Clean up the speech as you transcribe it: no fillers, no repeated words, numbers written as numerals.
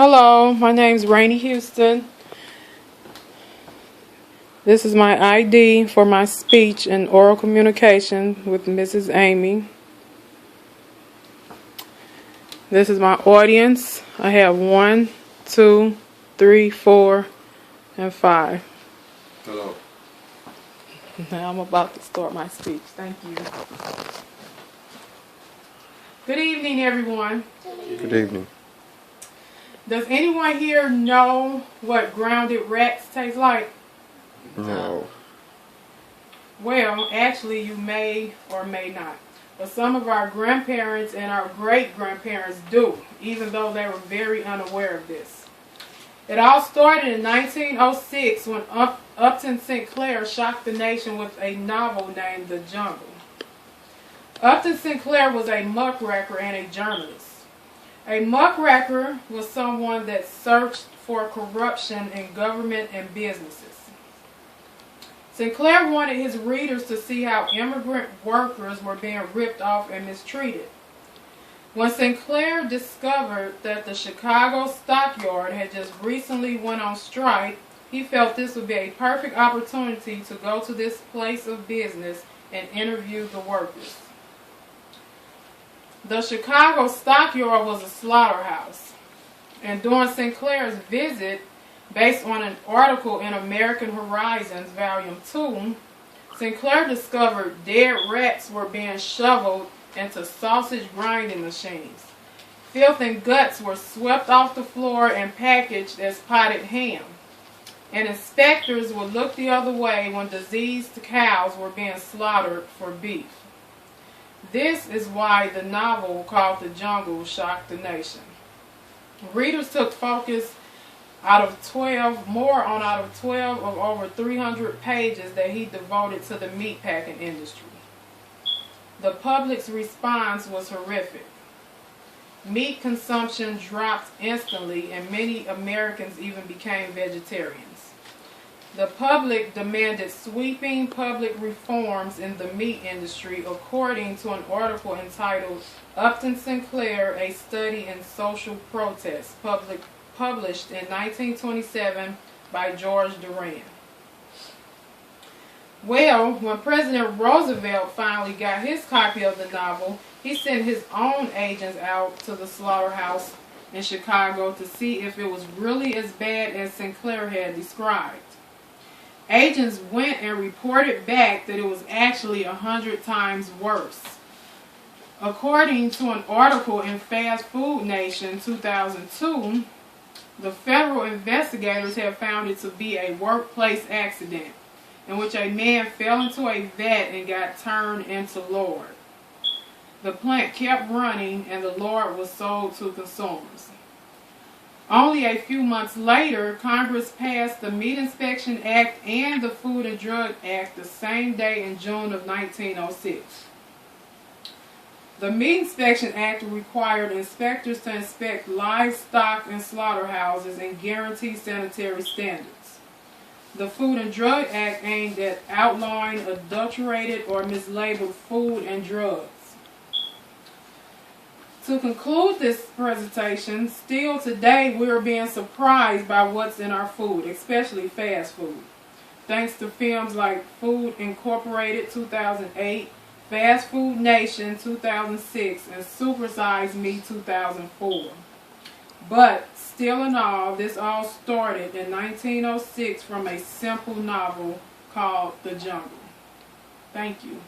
Hello, my name's Raine Houston. This is my ID for my speech and oral communication with Mrs. Amy. This is my audience. I have 1, 2, 3, 4, and 5. Hello. Now I'm about to start my speech. Thank you. Good evening, everyone. Good evening. Does anyone here know what grounded rats taste like? No. Well, actually, you may or may not. But some of our grandparents and our great-grandparents do, even though they were very unaware of this. It all started in 1906 when Upton Sinclair shocked the nation with a novel named The Jungle. Upton Sinclair was a muckraker and a journalist. A muckraker was someone that searched for corruption in government and businesses. Sinclair wanted his readers to see how immigrant workers were being ripped off and mistreated. When Sinclair discovered that the Chicago stockyard had just recently went on strike, he felt this would be a perfect opportunity to go to this place of business and interview the workers. The Chicago stockyard was a slaughterhouse, and during Sinclair's visit, based on an article in American Horizons, Volume 2, Sinclair discovered dead rats were being shoveled into sausage grinding machines. Filth and guts were swept off the floor and packaged as potted ham. And inspectors would look the other way when diseased cows were being slaughtered for beef. This is why the novel called The Jungle shocked the nation. Readers took focus out of 12 of over 300 pages that he devoted to the meatpacking industry. The public's response was horrific. Meat consumption dropped instantly, and many Americans even became vegetarians. The public demanded sweeping public reforms in the meat industry, according to an article entitled Upton Sinclair, A Study in Social Protest, published in 1927 by George Durand. Well, when President Roosevelt finally got his copy of the novel, he sent his own agents out to the slaughterhouse in Chicago to see if it was really as bad as Sinclair had described. Agents went and reported back that it was actually 100 times worse. According to an article in Fast Food Nation 2002, the federal investigators have found it to be a workplace accident in which a man fell into a vat and got turned into lard. The plant kept running and the lard was sold to consumers. Only a few months later, Congress passed the Meat Inspection Act and the Food and Drug Act the same day in June of 1906. The Meat Inspection Act required inspectors to inspect livestock and slaughterhouses and guarantee sanitary standards. The Food and Drug Act aimed at outlawing adulterated or mislabeled food and drugs. To conclude this presentation, still today we are being surprised by what's in our food, especially fast food. Thanks to films like Food Incorporated 2008, Fast Food Nation 2006, and Super Size Me 2004. But still in all, this all started in 1906 from a simple novel called The Jungle. Thank you.